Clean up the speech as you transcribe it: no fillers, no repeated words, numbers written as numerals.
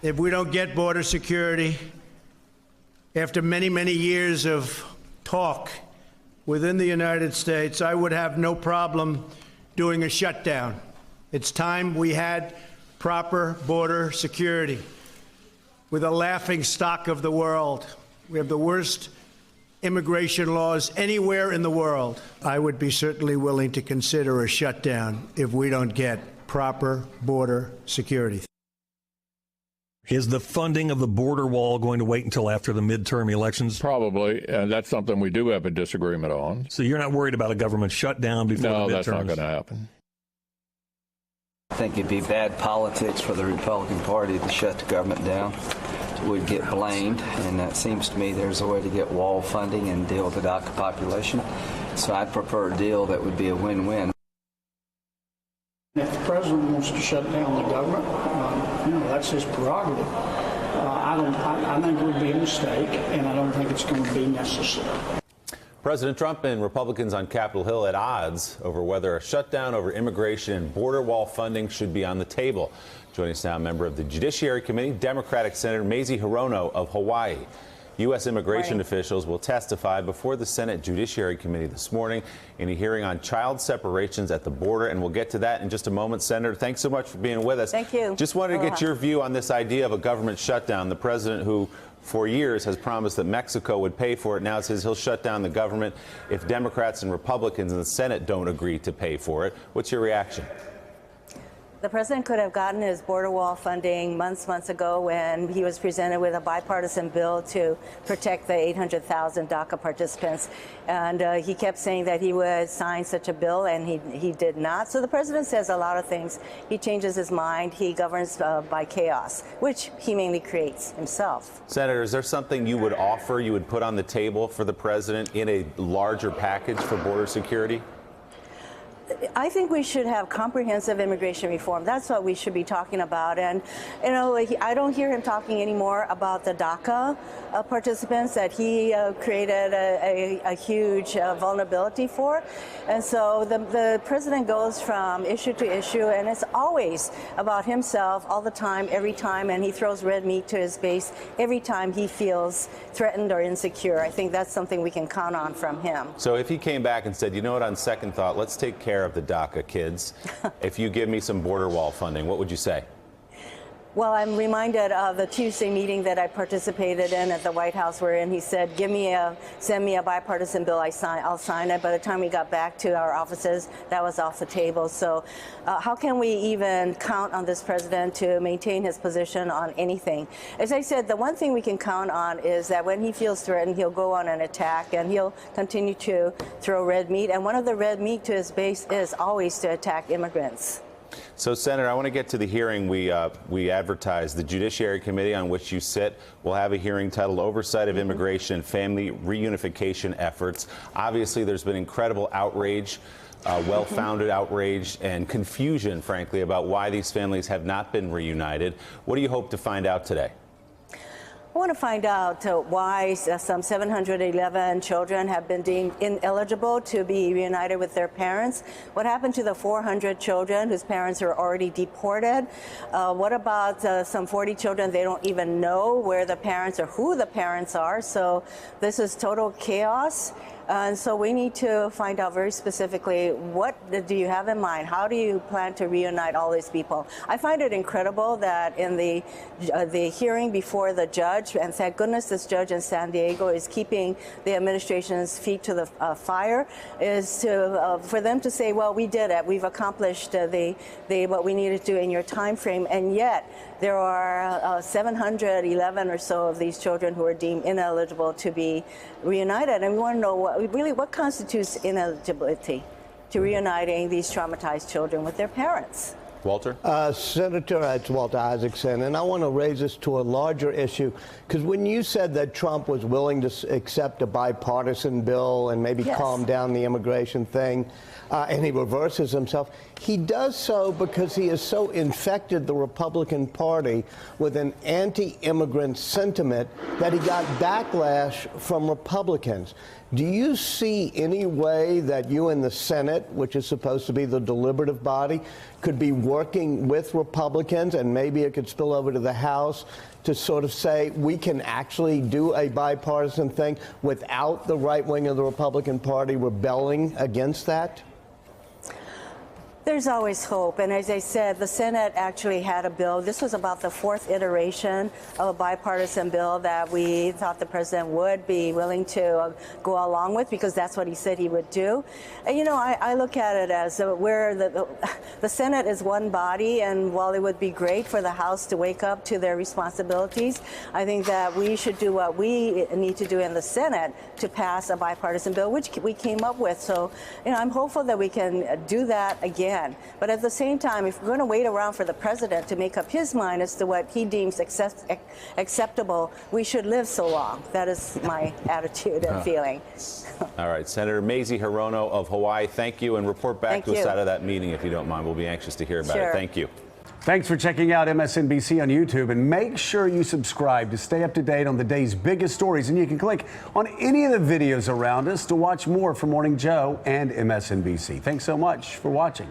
If we don't get border security, after many, many years of talk within the United States, I would have no problem doing a shutdown. It's time we had proper border security. We're the laughing stock of the world. We have the worst immigration laws anywhere in the world. I would be certainly willing to consider a shutdown if we don't get proper border security. Is the funding of the border wall going to wait until after the midterm elections? Probably, and that's something we do have a disagreement on. So you're not worried about a government shutdown before the midterms? No, that's not going to happen. I think it'd be bad politics for the Republican Party to shut the government down. Would get blamed, and it seems to me there's a way to get wall funding and deal with the DACA population. So I'd prefer a deal that would be a win-win. If the president wants to shut down the government, that's his prerogative. I think it would be a mistake, and I don't think it's going to be necessary. President Trump and Republicans on Capitol Hill at odds over whether a shutdown over immigration and border wall funding should be on the table. Joining us now, a member of the Judiciary Committee, Democratic Senator Mazie Hirono of Hawaii. U.S. immigration officials will testify before the Senate Judiciary Committee this morning in a hearing on child separations at the border, and we'll get to that in just a moment. Senator, thanks so much for being with us. Thank you. Just wanted to get your view on this idea of a government shutdown. The president, who for years has promised that Mexico would pay for it, now says he'll shut down the government if Democrats and Republicans in the Senate don't agree to pay for it. What's your reaction? The president could have gotten his border wall funding months ago when he was presented with a bipartisan bill to protect the 800,000 DACA participants. And he kept saying that he would sign such a bill, and he did not. So the president says a lot of things. He changes his mind. He governs by chaos, which he mainly creates himself. Senator, is there something you would offer, you would put on the table for the president in a larger package for border security? I think we should have comprehensive immigration reform. That's what we should be talking about. And, I don't hear him talking anymore about the DACA participants that he created a huge vulnerability for. And so the president goes from issue to issue, and it's always about himself all the time, every time, and he throws red meat to his base every time he feels threatened or insecure. I think that's something we can count on from him. So if he came back and said, you know what, on second thought, let's take care of the DACA kids. If you give me some border wall funding, what would you say? Well, I'm reminded of the Tuesday meeting that I participated in at the White House, wherein he said, send me a bipartisan bill, I'll sign it. By the time we got back to our offices, that was off the table. So how can we even count on this president to maintain his position on anything? As I said, the one thing we can count on is that when he feels threatened, he'll go on an attack, and he'll continue to throw red meat. And one of the red meat to his base is always to attack immigrants. So, Senator, I want to get to the hearing we advertised. The Judiciary Committee on which you sit will have a hearing titled Oversight of Immigration and Family Reunification Efforts. Obviously, there's been incredible outrage, well-founded outrage and confusion, frankly, about why these families have not been reunited. What do you hope to find out today? I want to find out why some 711 children have been deemed ineligible to be reunited with their parents. What happened to the 400 children whose parents are already deported? What about some 40 children? They don't even know where the parents or who the parents are. So this is total chaos. And so we need to find out very specifically, what do you have in mind? How do you plan to reunite all these people? I find it incredible that in the hearing before the judge, and thank goodness this judge in San Diego is keeping the administration's feet to the fire, is to for them to say, well, we did it. We've accomplished what we needed to do in your time frame. And yet there are 711 or so of these children who are deemed ineligible to be reunited. And we want to know what constitutes ineligibility to reuniting these traumatized children with their parents. Walter? Senator, it's Walter Isaacson, and I want to raise this to a larger issue, because when you said that Trump was willing to accept a bipartisan bill and maybe calm down the immigration thing, and he reverses himself, he does so because he has so infected the Republican Party with an anti-immigrant sentiment that he got backlash from Republicans. Do you see any way that you in the Senate, which is supposed to be the deliberative body, could be working with Republicans, and maybe it could spill over to the House, to sort of say we can actually do a bipartisan thing without the right wing of the Republican Party rebelling against that? There's always hope. And as I said, the Senate actually had a bill. This was about the fourth iteration of a bipartisan bill that we thought the president would be willing to go along with, because that's what he said he would do. And, you know, I look at it as where the Senate is one body, and while it would be great for the House to wake up to their responsibilities, I think that we should do what we need to do in the Senate to pass a bipartisan bill, which we came up with. So, you know, I'm hopeful that we can do that again. But at the same time, if we're going to wait around for the president to make up his mind as to what he deems acceptable, we should live so long. That is my attitude and feeling. All right, Senator Mazie Hirono of Hawaii, thank you, and report back to us out of that meeting if you don't mind. We'll be anxious to hear about it. Thank you. Thanks for checking out MSNBC on YouTube, and make sure you subscribe to stay up to date on the day's biggest stories. And you can click on any of the videos around us to watch more from Morning Joe and MSNBC. Thanks so much for watching.